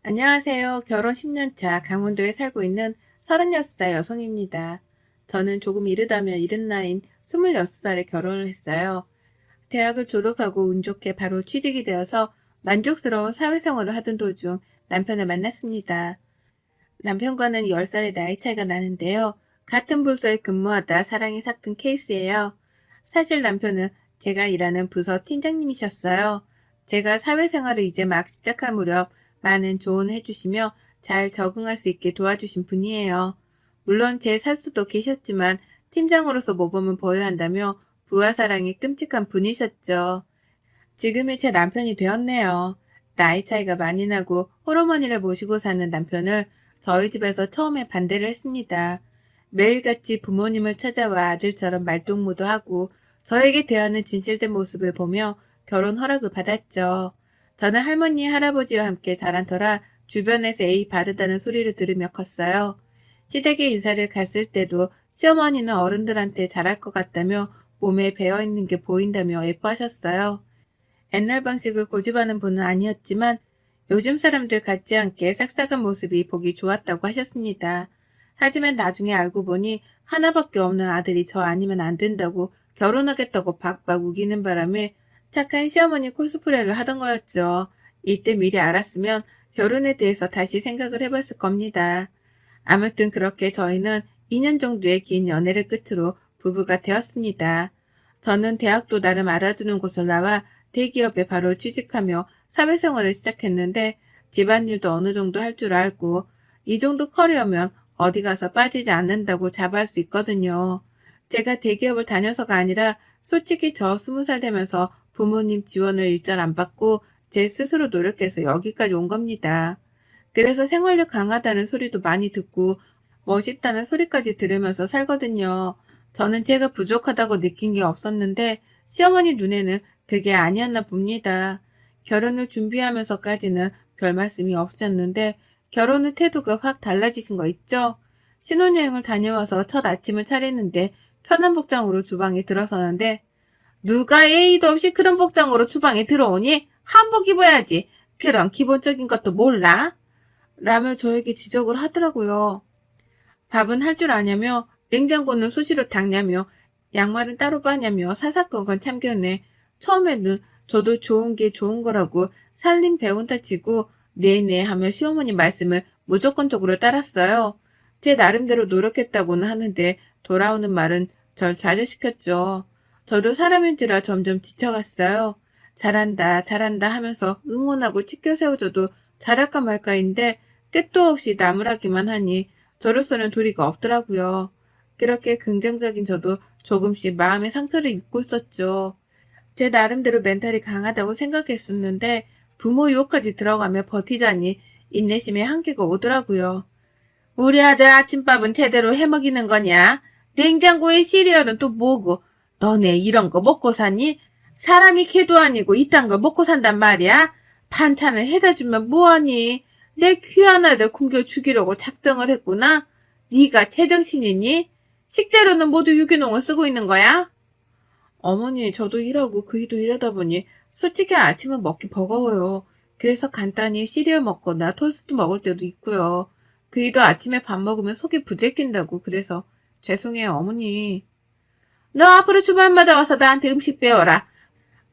안녕하세요. 결혼 10년 차 강원도에 살고 있는 36살 여성입니다. 저는 조금 이르다면 이른 나이인 26살에 결혼을 했어요. 대학을 졸업하고 운 좋게 바로 취직이 되어서 만족스러운 사회생활을 하던 도중 남편을 만났습니다. 남편과는 10살의 나이 차이가 나는데요. 같은 부서에 근무하다 사랑이 삭힌 케이스예요. 사실 남편은 제가 일하는 부서 팀장님이셨어요. 제가 사회생활을 이제 막 시작할 무렵 많은 조언을 해주시며 잘 적응할 수 있게 도와주신 분이에요. 물론 제 사수도 계셨지만 팀장으로서 모범을 보여야 한다며 부하 사랑이 끔찍한 분이셨죠. 지금의 제 남편이 되었네요. 나이 차이가 많이 나고 홀어머니를 모시고 사는 남편을 저희 집에서 처음에 반대를 했습니다. 매일같이 부모님을 찾아와 아들처럼 말동무도 하고 저에게 대하는 진실된 모습을 보며 결혼 허락을 받았죠. 저는 할머니, 할아버지와 함께 자란 터라 주변에서 예의 바르다는 소리를 들으며 컸어요. 시댁에 인사를 갔을 때도 시어머니는 어른들한테 잘할 것 같다며 몸에 배어있는 게 보인다며 예뻐하셨어요. 옛날 방식을 고집하는 분은 아니었지만 요즘 사람들 같지 않게 싹싹한 모습이 보기 좋았다고 하셨습니다. 하지만 나중에 알고 보니 하나밖에 없는 아들이 저 아니면 안 된다고 결혼하겠다고 박박 우기는 바람에 착한 시어머니 코스프레를 하던 거였죠. 이때 미리 알았으면 결혼에 대해서 다시 생각을 해봤을 겁니다. 아무튼 그렇게 저희는 2년 정도의 긴 연애를 끝으로 부부가 되었습니다. 저는 대학도 나름 알아주는 곳을 나와 대기업에 바로 취직하며 사회생활을 시작했는데 집안일도 어느 정도 할 줄 알고 이 정도 커리어면 어디 가서 빠지지 않는다고 자부할 수 있거든요. 제가 대기업을 다녀서가 아니라 솔직히 저 20살 되면서 부모님 지원을 일절 안 받고 제 스스로 노력해서 여기까지 온 겁니다. 그래서 생활력 강하다는 소리도 많이 듣고 멋있다는 소리까지 들으면서 살거든요. 저는 제가 부족하다고 느낀 게 없었는데 시어머니 눈에는 그게 아니었나 봅니다. 결혼을 준비하면서까지는 별 말씀이 없으셨는데 결혼 후 태도가 확 달라지신 거 있죠? 신혼여행을 다녀와서 첫 아침을 차리는데 편한 복장으로 주방에 들어서는데 누가 예의도 없이 그런 복장으로 주방에 들어오니? 한복 입어야지. 그런 기본적인 것도 몰라? 라며 저에게 지적을 하더라고요. 밥은 할 줄 아냐며 냉장고는 수시로 닦냐며 양말은 따로 빠냐며 사사건건 참견해. 처음에는 저도 좋은 게 좋은 거라고 살림 배운다 치고 네네 하며 시어머니 말씀을 무조건적으로 따랐어요. 제 나름대로 노력했다고는 하는데 돌아오는 말은 절 좌절시켰죠. 저도 사람인지라 점점 지쳐갔어요. 잘한다 잘한다 하면서 응원하고 치켜 세워줘도 잘할까 말까인데 끝도 없이 나무라기만 하니 저로서는 도리가 없더라고요. 그렇게 긍정적인 저도 조금씩 마음의 상처를 입고 있었죠. 제 나름대로 멘탈이 강하다고 생각했었는데 부모 유혹까지 들어가며 버티자니 인내심의 한계가 오더라고요. 우리 아들 아침밥은 제대로 해먹이는 거냐? 냉장고에 시리얼은 또 뭐고? 너네 이런 거 먹고 사니? 사람이 개도 아니고 이딴 걸 먹고 산단 말이야? 반찬을 해다 주면 뭐하니? 내 귀한 아들 굶겨 죽이려고 작정을 했구나? 네가 제정신이니? 식재료는 모두 유기농을 쓰고 있는 거야? 어머니, 저도 일하고 그이도 일하다 보니 솔직히 아침은 먹기 버거워요. 그래서 간단히 시리얼 먹거나 토스트 먹을 때도 있고요. 그이도 아침에 밥 먹으면 속이 부대낀다고 그래서 죄송해요, 어머니. 너 앞으로 주말마다 와서 나한테 음식 배워라.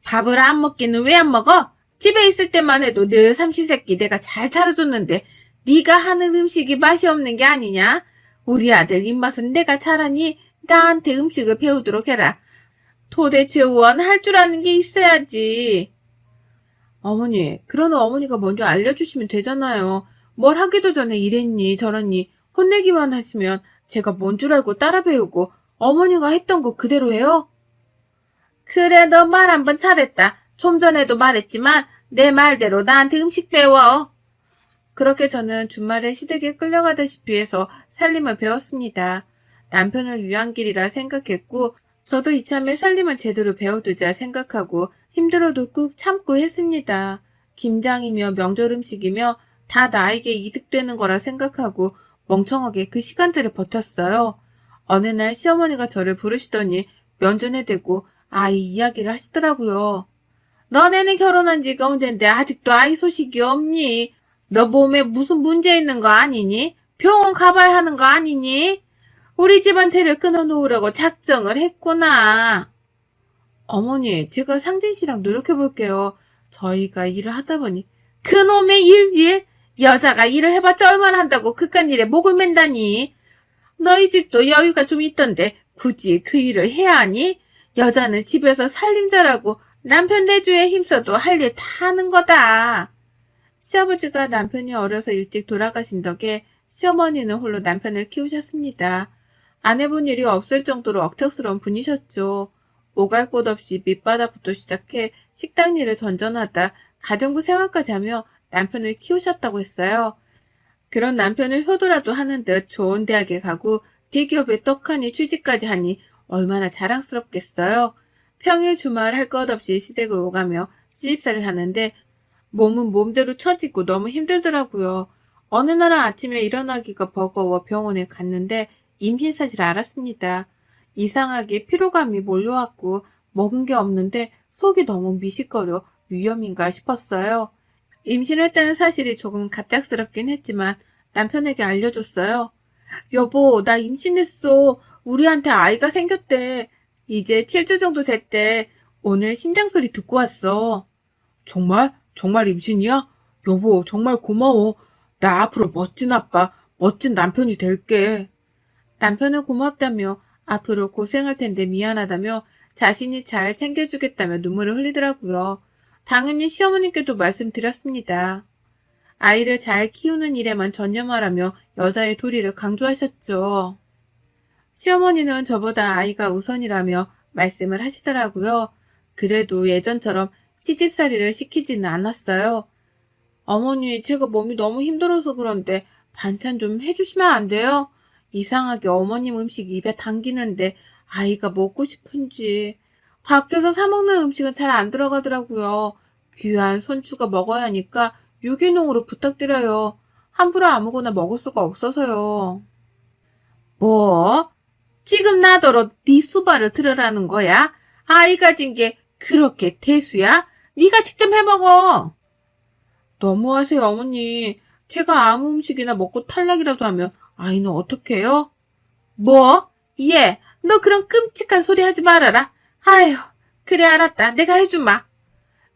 밥을 안 먹기는 왜 안 먹어? 집에 있을 때만 해도 늘 삼시세끼 내가 잘 차려줬는데 네가 하는 음식이 맛이 없는 게 아니냐? 우리 아들 입맛은 내가 잘하니 나한테 음식을 배우도록 해라. 도대체 원 할 줄 아는 게 있어야지. 어머니, 그러는 어머니가 먼저 알려주시면 되잖아요. 뭘 하기도 전에 이랬니 저랬니 혼내기만 하시면 제가 뭔 줄 알고 따라 배우고 어머니가 했던 거 그대로 해요? 그래, 너 말 한번 잘했다. 좀 전에도 말했지만 내 말대로 나한테 음식 배워. 그렇게 저는 주말에 시댁에 끌려가다시피 해서 살림을 배웠습니다. 남편을 위한 길이라 생각했고 저도 이참에 살림을 제대로 배워두자 생각하고 힘들어도 꾹 참고 했습니다. 김장이며 명절 음식이며 다 나에게 이득되는 거라 생각하고 멍청하게 그 시간들을 버텼어요. 어느 날 시어머니가 저를 부르시더니 면전에 대고 아이 이야기를 하시더라고요. 너네는 결혼한 지가 언젠데 아직도 아이 소식이 없니? 너 몸에 무슨 문제 있는 거 아니니? 병원 가봐야 하는 거 아니니? 우리 집안테를 끊어놓으려고 작정을 했구나. 어머니, 제가 상진 씨랑 노력해볼게요. 저희가 일을 하다 보니. 그놈의 일? 여자가 일을 해봤자 얼마나 한다고 그깟 일에 목을 맨다니. 너희 집도 여유가 좀 있던데 굳이 그 일을 해야 하니? 여자는 집에서 살림 잘하고 남편 내조에 힘써도 할 일 다 하는 거다. 시아버지가 남편이 어려서 일찍 돌아가신 덕에 시어머니는 홀로 남편을 키우셨습니다. 안 해본 일이 없을 정도로 억척스러운 분이셨죠. 오갈 곳 없이 밑바닥부터 시작해 식당 일을 전전하다 가정부 생활까지 하며 남편을 키우셨다고 했어요. 그런 남편을 효도라도 하는 듯 좋은 대학에 가고 대기업에 떡하니 취직까지 하니 얼마나 자랑스럽겠어요. 평일 주말 할 것 없이 시댁을 오가며 시집살이를 하는데 몸은 몸대로 처지고 너무 힘들더라고요. 어느 날 아침에 일어나기가 버거워 병원에 갔는데 임신 사실을 알았습니다. 이상하게 피로감이 몰려왔고 먹은 게 없는데 속이 너무 미식거려 위험인가 싶었어요. 임신했다는 사실이 조금 갑작스럽긴 했지만 남편에게 알려줬어요. 여보, 나 임신했어. 우리한테 아이가 생겼대. 이제 7주 정도 됐대. 오늘 심장소리 듣고 왔어. 정말? 정말 임신이야? 여보, 정말 고마워. 나 앞으로 멋진 아빠, 멋진 남편이 될게. 남편은 고맙다며 앞으로 고생할 텐데 미안하다며 자신이 잘 챙겨주겠다며 눈물을 흘리더라고요. 당연히 시어머님께도 말씀드렸습니다. 아이를 잘 키우는 일에만 전념하라며 여자의 도리를 강조하셨죠. 시어머니는 저보다 아이가 우선이라며 말씀을 하시더라고요. 그래도 예전처럼 시집살이를 시키지는 않았어요. 어머니, 제가 몸이 너무 힘들어서 그런데 반찬 좀 해주시면 안 돼요? 이상하게 어머님 음식이 입에 당기는데 아이가 먹고 싶은지. 밖에서 사 먹는 음식은 잘 안 들어가더라고요. 귀한 손주가 먹어야 하니까 유기농으로 부탁드려요. 함부로 아무거나 먹을 수가 없어서요. 뭐? 지금 나더러 네 수발을 들으라는 거야? 아이 가진 게 그렇게 대수야? 네가 직접 해먹어. 너무하세요, 어머니. 제가 아무 음식이나 먹고 탈락이라도 하면 아이는 어떡해요? 뭐? 얘, 너 그런 끔찍한 소리 하지 말아라. 아휴, 그래 알았다. 내가 해주마.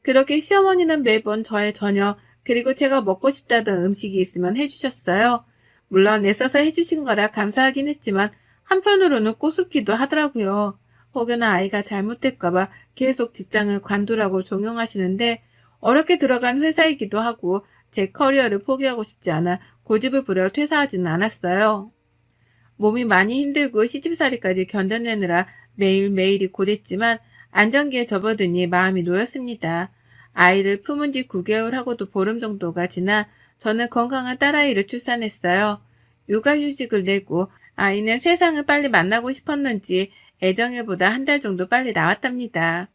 그렇게 시어머니는 매번 저의 저녁, 그리고 제가 먹고 싶다던 음식이 있으면 해주셨어요. 물론 애써서 해주신 거라 감사하긴 했지만 한편으로는 꼬숩기도 하더라고요. 혹여나 아이가 잘못될까봐 계속 직장을 관두라고 종용하시는데 어렵게 들어간 회사이기도 하고 제 커리어를 포기하고 싶지 않아 고집을 부려 퇴사하지는 않았어요. 몸이 많이 힘들고 시집살이까지 견뎌내느라 매일매일이 고됐지만 안정기에 접어드니 마음이 놓였습니다. 아이를 품은 지 9개월 하고도 보름 정도가 지나 저는 건강한 딸아이를 출산했어요. 육아휴직을 내고 아이는 세상을 빨리 만나고 싶었는지 애정일보다 한 달 정도 빨리 나왔답니다.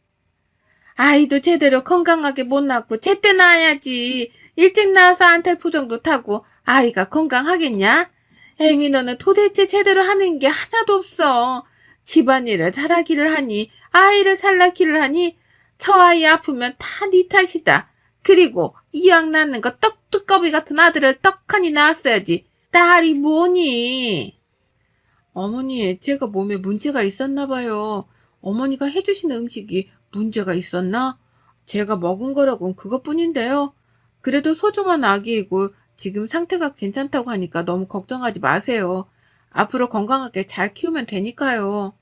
아이도 제대로 건강하게 못 낳고 제때 낳아야지. 일찍 낳아서 안탈 정도 타고 아이가 건강하겠냐? 애미 너는 도대체 제대로 하는 게 하나도 없어. 집안일을 잘하기를 하니 아이를 잘 낳기를 하니 저 아이 아프면 다 네 탓이다. 그리고 이왕 낳는 거 떡두꺼비 같은 아들을 떡하니 낳았어야지. 딸이 뭐니? 어머니, 제가 몸에 문제가 있었나 봐요. 어머니가 해주신 음식이 문제가 있었나? 제가 먹은 거라곤 그것뿐인데요. 그래도 소중한 아기이고 지금 상태가 괜찮다고 하니까 너무 걱정하지 마세요. 앞으로 건강하게 잘 키우면 되니까요.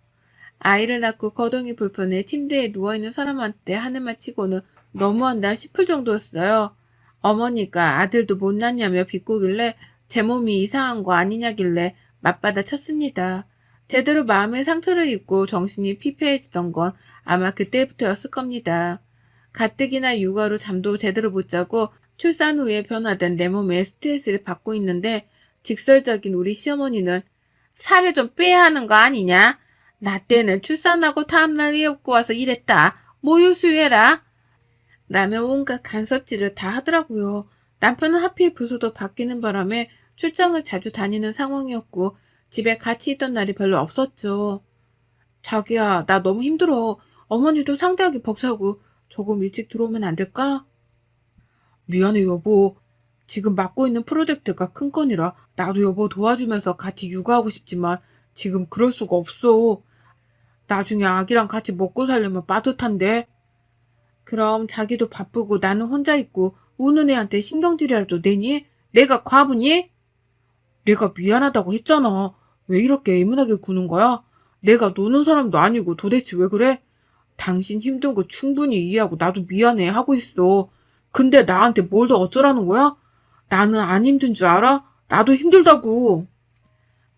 아이를 낳고 거동이 불편해 침대에 누워있는 사람한테 하는 말 치고는 너무한다 싶을 정도였어요. 어머니가 아들도 못 낳냐며 비꼬길래 제 몸이 이상한 거 아니냐길래 맞받아 쳤습니다. 제대로 마음의 상처를 입고 정신이 피폐해지던 건 아마 그때부터였을 겁니다. 가뜩이나 육아로 잠도 제대로 못 자고 출산 후에 변화된 내 몸에 스트레스를 받고 있는데 직설적인 우리 시어머니는 살을 좀 빼야 하는 거 아니냐? 나 때는 출산하고 다음날 애 업고 와서 일했다. 모유 수유해라. 라며 온갖 간섭질을 다 하더라고요. 남편은 하필 부서도 바뀌는 바람에 출장을 자주 다니는 상황이었고 집에 같이 있던 날이 별로 없었죠. 자기야, 나 너무 힘들어. 어머니도 상대하기 벅차고 조금 일찍 들어오면 안 될까? 미안해, 여보. 지금 맡고 있는 프로젝트가 큰 건이라 나도 여보 도와주면서 같이 육아하고 싶지만 지금 그럴 수가 없어. 나중에 아기랑 같이 먹고 살려면 빠듯한데. 그럼 자기도 바쁘고 나는 혼자 있고 우는 애한테 신경질이라도 내니? 내가 과부니? 내가 미안하다고 했잖아. 왜 이렇게 애문하게 구는 거야? 내가 노는 사람도 아니고 도대체 왜 그래? 당신 힘든 거 충분히 이해하고 나도 미안해 하고 있어. 근데 나한테 뭘 더 어쩌라는 거야? 나는 안 힘든 줄 알아? 나도 힘들다고.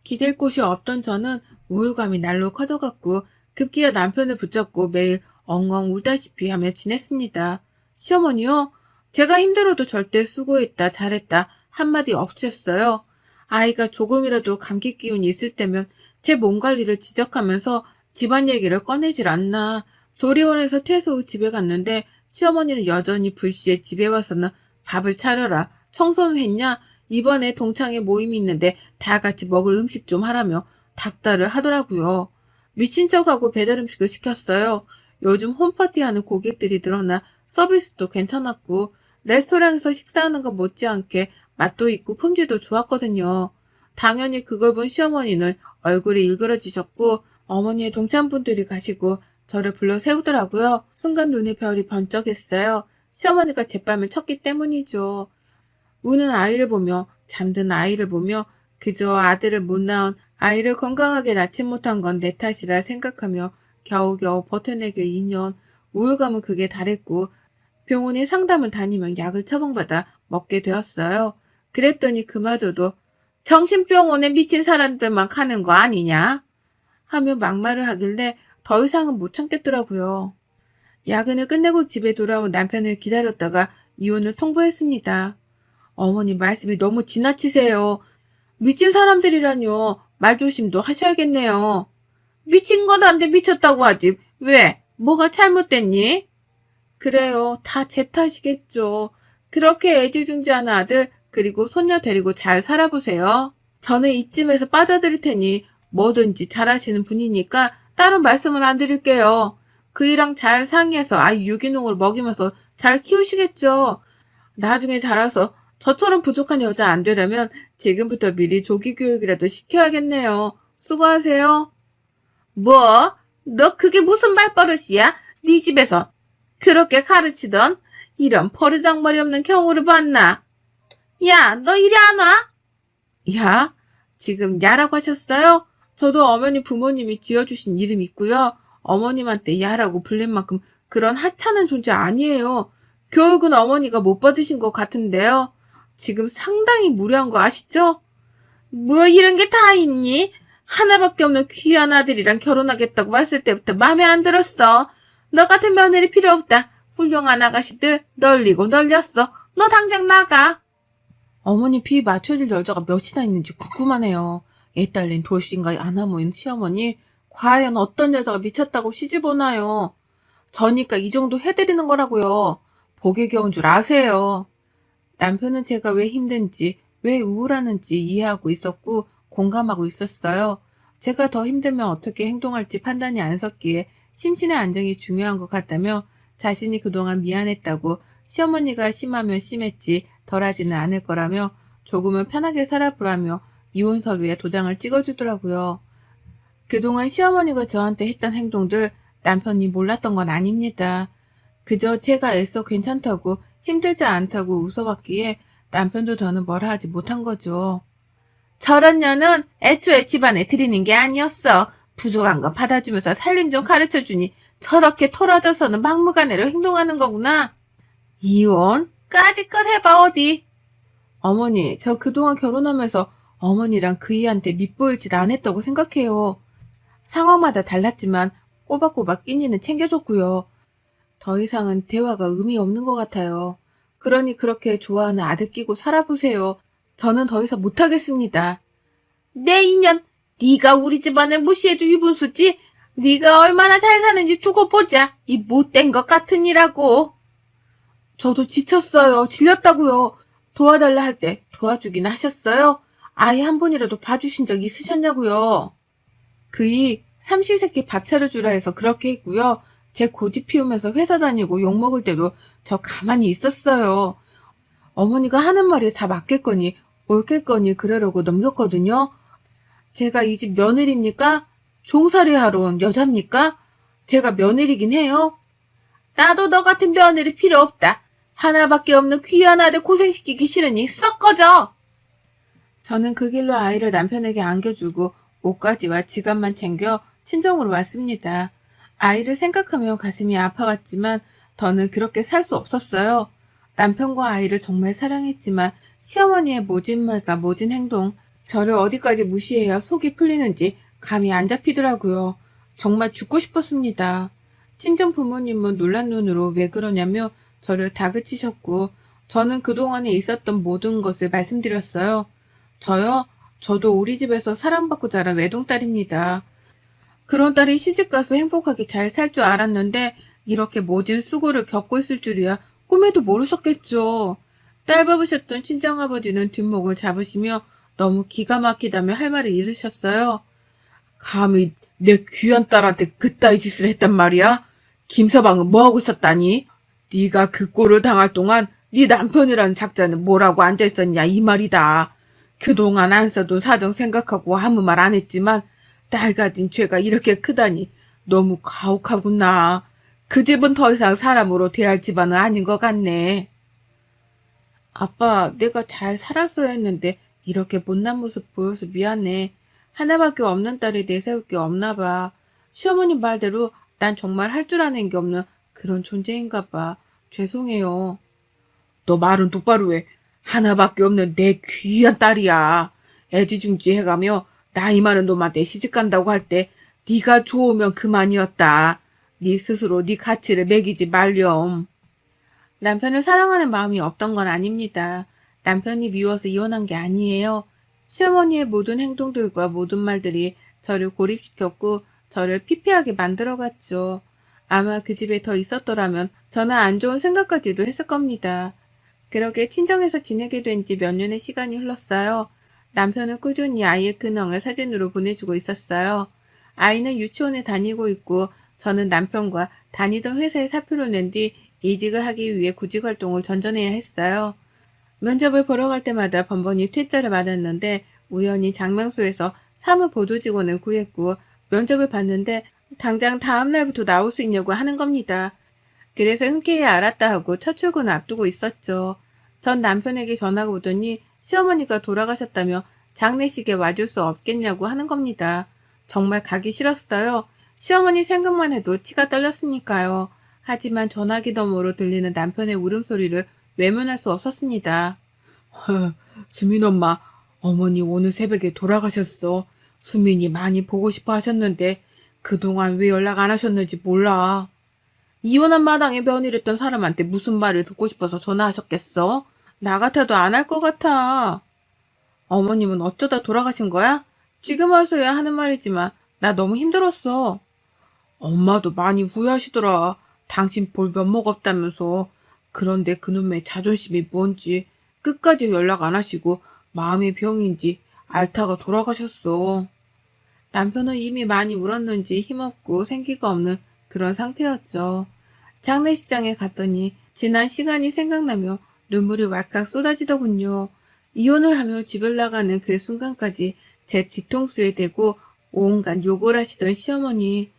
기댈 곳이 없던 저는 우울감이 날로 커져갔고 급기야 남편을 붙잡고 매일 엉엉 울다시피 하며 지냈습니다. 시어머니요? 제가 힘들어도 절대 수고했다, 잘했다 한마디 없으셨어요. 아이가 조금이라도 감기 기운이 있을 때면 제 몸 관리를 지적하면서 집안 얘기를 꺼내질 않나. 조리원에서 퇴소 후 집에 갔는데 시어머니는 여전히 불시에 집에 와서는 밥을 차려라, 청소는 했냐, 이번에 동창회 모임이 있는데 다 같이 먹을 음식 좀 하라며 닥달을 하더라고요. 미친 척하고 배달 음식을 시켰어요. 요즘 홈파티하는 고객들이 늘어나 서비스도 괜찮았고 레스토랑에서 식사하는 것 못지않게 맛도 있고 품질도 좋았거든요. 당연히 그걸 본 시어머니는 얼굴이 일그러지셨고 어머니의 동창분들이 가시고 저를 불러 세우더라고요. 순간 눈에 별이 번쩍했어요. 시어머니가 제 뺨을 쳤기 때문이죠. 우는 아이를 보며 잠든 아이를 보며 그저 아들을 못 낳은 아이를 건강하게 낳지 못한 건 내 탓이라 생각하며 겨우겨우 버텨내길 2년. 우울감은 극에 달했고 병원에 상담을 다니며 약을 처방받아 먹게 되었어요. 그랬더니 그마저도 정신병원에 미친 사람들만 가는 거 아니냐? 하며 막말을 하길래 더 이상은 못 참겠더라고요. 야근을 끝내고 집에 돌아온 남편을 기다렸다가 이혼을 통보했습니다. 어머니 말씀이 너무 지나치세요. 미친 사람들이라뇨. 말조심도 하셔야겠네요. 미친 건 안 돼 미쳤다고 하지. 왜? 뭐가 잘못됐니? 그래요. 다 제 탓이겠죠. 그렇게 애지중지하는 아들 그리고 손녀 데리고 잘 살아보세요. 저는 이쯤에서 빠져드릴 테니 뭐든지 잘하시는 분이니까 다른 말씀은 안 드릴게요. 그이랑 잘 상의해서 아이 유기농을 먹이면서 잘 키우시겠죠. 나중에 자라서 저처럼 부족한 여자 안 되려면 지금부터 미리 조기 교육이라도 시켜야겠네요. 수고하세요. 뭐? 너 그게 무슨 말버릇이야? 네 집에서 그렇게 가르치던 이런 버르장머리 없는 경우를 봤나? 야, 너 이리 안 와? 야? 지금 야라고 하셨어요? 저도 어머니 부모님이 지어주신 이름 있고요. 어머님한테 야라고 불릴 만큼 그런 하찮은 존재 아니에요. 교육은 어머니가 못 받으신 것 같은데요. 지금 상당히 무례한 거 아시죠? 뭐 이런 게 다 있니? 하나밖에 없는 귀한 아들이랑 결혼하겠다고 왔을 때부터 마음에 안 들었어. 너 같은 며느리 필요 없다. 훌륭한 아가씨들 널리고 널렸어. 너 당장 나가. 어머니 비위 맞춰줄 여자가 몇이나 있는지 궁금하네요. 애 딸린 돌싱과 아나무인 시어머니, 과연 어떤 여자가 미쳤다고 시집 오나요? 저니까 이 정도 해드리는 거라고요. 복에 겨운 줄 아세요. 남편은 제가 왜 힘든지, 왜 우울하는지 이해하고 있었고 공감하고 있었어요. 제가 더 힘들면 어떻게 행동할지 판단이 안 섰기에 심신의 안정이 중요한 것 같다며 자신이 그동안 미안했다고 시어머니가 심하면 심했지 덜하지는 않을 거라며 조금은 편하게 살아보라며 이혼 서류에 도장을 찍어주더라고요. 그동안 시어머니가 저한테 했던 행동들 남편이 몰랐던 건 아닙니다. 그저 제가 애써 괜찮다고 힘들지 않다고 웃어봤기에 남편도 저는 뭐라 하지 못한 거죠. 저런 년은 애초에 집안에 들이는 게 아니었어. 부족한 거 받아주면서 살림 좀 가르쳐주니 저렇게 토라져서는 막무가내로 행동하는 거구나. 이혼? 까짓것 해봐 어디. 어머니, 저 그동안 결혼하면서 어머니랑 그이한테 밉보일 짓 안 했다고 생각해요. 상황마다 달랐지만 꼬박꼬박 끼니는 챙겨줬고요. 더 이상은 대화가 의미 없는 것 같아요. 그러니 그렇게 좋아하는 아들 끼고 살아보세요. 저는 더 이상 못하겠습니다. 내 인연, 네가 우리 집안을 무시해도 유분수지? 네가 얼마나 잘 사는지 두고 보자. 이 못된 것 같으니라고. 저도 지쳤어요. 질렸다고요. 도와달라 할 때 도와주긴 하셨어요? 아이 한 번이라도 봐주신 적 있으셨냐고요. 그이 삼시세끼 밥 차려주라 해서 그렇게 했고요. 제 고집 피우면서 회사 다니고 욕먹을 때도 저 가만히 있었어요. 어머니가 하는 말이 다 맞겠거니 옳겠거니 그러려고 넘겼거든요. 제가 이 집 며느리입니까? 종살이 하러 온 여자입니까? 제가 며느리긴 해요. 나도 너 같은 며느리 필요 없다. 하나밖에 없는 귀한 아들 고생시키기 싫으니 썩 꺼져. 저는 그 길로 아이를 남편에게 안겨주고 옷가지와 지갑만 챙겨 친정으로 왔습니다. 아이를 생각하며 가슴이 아파왔지만 더는 그렇게 살 수 없었어요. 남편과 아이를 정말 사랑했지만 시어머니의 모진 말과 모진 행동, 저를 어디까지 무시해야 속이 풀리는지 감이 안 잡히더라고요. 정말 죽고 싶었습니다. 친정 부모님은 놀란 눈으로 왜 그러냐며 저를 다그치셨고 저는 그동안에 있었던 모든 것을 말씀드렸어요. 저요? 저도 우리 집에서 사랑받고 자란 외동딸입니다. 그런 딸이 시집가서 행복하게 잘 살 줄 알았는데 이렇게 모진 수고를 겪고 있을 줄이야 꿈에도 모르셨겠죠. 딸 bab으셨던 친정아버지는 뒷목을 잡으시며 너무 기가 막히다며 할 말을 잃으셨어요. 감히 내 귀한 딸한테 그따위 짓을 했단 말이야? 김서방은 뭐하고 있었다니? 네가 그 꼴을 당할 동안 네 남편이라는 작자는 뭐라고 앉아있었냐 이 말이다. 그동안 안 써도 사정 생각하고 아무 말 안 했지만 딸 가진 죄가 이렇게 크다니 너무 가혹하구나. 그 집은 더 이상 사람으로 대할 집안은 아닌 것 같네. 아빠, 내가 잘 살았어야 했는데 이렇게 못난 모습 보여서 미안해. 하나밖에 없는 딸이 내세울 게 없나 봐. 시어머님 말대로 난 정말 할 줄 아는 게 없는 그런 존재인가 봐. 죄송해요. 너 말은 똑바로 해. 하나밖에 없는 내 귀한 딸이야. 애지중지 해가며 나이 많은 놈한테 시집간다고 할 때 네가 좋으면 그만이었다. 네 스스로 네 가치를 매기지 말렴. 남편을 사랑하는 마음이 없던 건 아닙니다. 남편이 미워서 이혼한 게 아니에요. 시어머니의 모든 행동들과 모든 말들이 저를 고립시켰고 저를 피폐하게 만들어갔죠. 아마 그 집에 더 있었더라면 저는 안 좋은 생각까지도 했을 겁니다. 그렇게 친정에서 지내게 된 지 몇 년의 시간이 흘렀어요. 남편은 꾸준히 아이의 근황을 사진으로 보내주고 있었어요. 아이는 유치원에 다니고 있고 저는 남편과 다니던 회사에 사표를 낸 뒤 이직을 하기 위해 구직 활동을 전전해야 했어요. 면접을 보러 갈 때마다 번번이 퇴짜를 맞았는데 우연히 장명소에서 사무보조 직원을 구했고 면접을 봤는데 당장 다음 날부터 나올 수 있냐고 하는 겁니다. 그래서 흔쾌히 알았다 하고 첫 출근을 앞두고 있었죠. 전 남편에게 전화가 오더니 시어머니가 돌아가셨다며 장례식에 와줄 수 없겠냐고 하는 겁니다. 정말 가기 싫었어요. 시어머니 생각만 해도 치가 떨렸으니까요. 하지만 전화기 너머로 들리는 남편의 울음소리를 외면할 수 없었습니다. 수민 엄마, 어머니 오늘 새벽에 돌아가셨어. 수민이 많이 보고 싶어 하셨는데 그동안 왜 연락 안 하셨는지 몰라. 이혼한 마당에 며느리했던 사람한테 무슨 말을 듣고 싶어서 전화하셨겠어? 나 같아도 안 할 것 같아. 어머님은 어쩌다 돌아가신 거야? 지금 와서야 하는 말이지만 나 너무 힘들었어. 엄마도 많이 후회하시더라. 당신 볼 면목 없다면서. 그런데 그놈의 자존심이 뭔지 끝까지 연락 안 하시고 마음의 병인지 앓다가 돌아가셨어. 남편은 이미 많이 울었는지 힘없고 생기가 없는 그런 상태였죠. 장례식장에 갔더니 지난 시간이 생각나며 눈물이 왈칵 쏟아지더군요. 이혼을 하며 집을 나가는 그 순간까지 제 뒤통수에 대고 온갖 욕을 하시던 시어머니.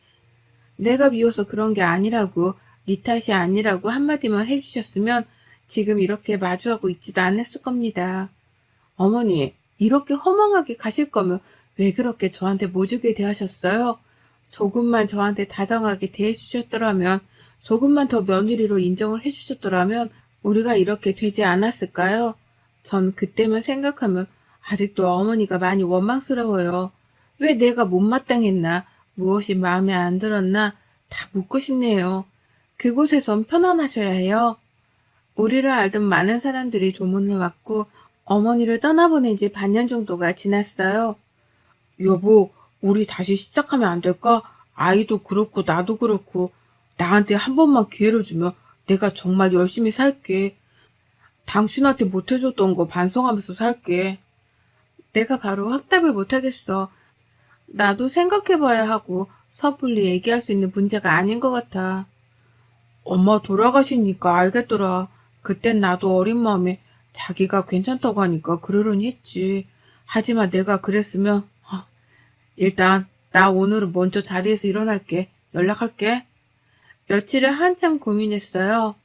내가 미워서 그런 게 아니라고, 네 탓이 아니라고 한마디만 해주셨으면 지금 이렇게 마주하고 있지도 않았을 겁니다. 어머니, 이렇게 허망하게 가실 거면 왜 그렇게 저한테 모질게 대하셨어요? 조금만 저한테 다정하게 대해주셨더라면, 조금만 더 며느리로 인정을 해주셨더라면 우리가 이렇게 되지 않았을까요? 전 그때만 생각하면 아직도 어머니가 많이 원망스러워요. 왜 내가 못마땅했나, 무엇이 마음에 안 들었나 다 묻고 싶네요. 그곳에선 편안하셔야 해요. 우리를 알던 많은 사람들이 조문을 왔고 어머니를 떠나보낸 지 반년 정도가 지났어요. 여보, 우리 다시 시작하면 안 될까? 아이도 그렇고 나도 그렇고 나한테 한 번만 기회를 주면 내가 정말 열심히 살게. 당신한테 못해줬던 거 반성하면서 살게. 내가 바로 확답을 못하겠어. 나도 생각해봐야 하고 섣불리 얘기할 수 있는 문제가 아닌 것 같아. 엄마 돌아가시니까 알겠더라. 그땐 나도 어린 마음에 자기가 괜찮다고 하니까 그러려니 했지. 하지만 내가 그랬으면, 일단, 나 오늘은 먼저 자리에서 일어날게. 연락할게. 며칠을 한참 고민했어요.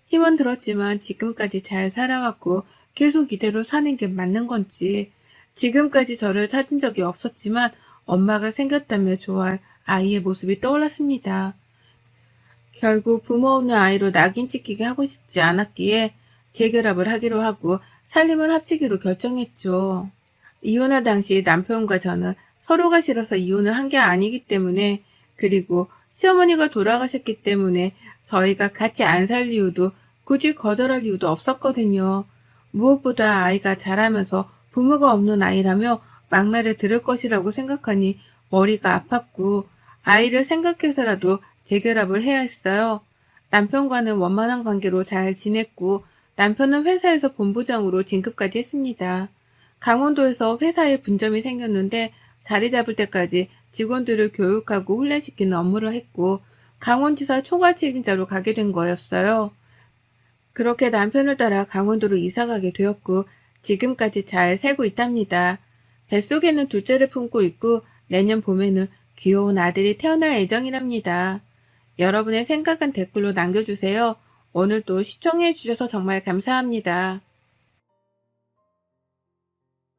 힘은 들었지만 지금까지 잘 살아왔고 계속 이대로 사는 게 맞는 건지, 지금까지 저를 찾은 적이 없었지만 엄마가 생겼다며 좋아할 아이의 모습이 떠올랐습니다. 결국 부모 없는 아이로 낙인 찍히게 하고 싶지 않았기에 재결합을 하기로 하고 살림을 합치기로 결정했죠. 이혼할 당시 남편과 저는 서로가 싫어서 이혼을 한 게 아니기 때문에, 그리고 시어머니가 돌아가셨기 때문에 저희가 같이 안 살 이유도, 굳이 거절할 이유도 없었거든요. 무엇보다 아이가 자라면서 부모가 없는 아이라며 막말을 들을 것이라고 생각하니 머리가 아팠고, 아이를 생각해서라도 재결합을 해야 했어요. 남편과는 원만한 관계로 잘 지냈고, 남편은 회사에서 본부장으로 진급까지 했습니다. 강원도에서 회사에 분점이 생겼는데 자리 잡을 때까지 직원들을 교육하고 훈련시키는 업무를 했고, 강원지사 총괄 책임자로 가게 된 거였어요. 그렇게 남편을 따라 강원도로 이사가게 되었고, 지금까지 잘 살고 있답니다. 뱃속에는 둘째를 품고 있고, 내년 봄에는 귀여운 아들이 태어날 예정이랍니다. 여러분의 생각은 댓글로 남겨주세요. 오늘도 시청해주셔서 정말 감사합니다.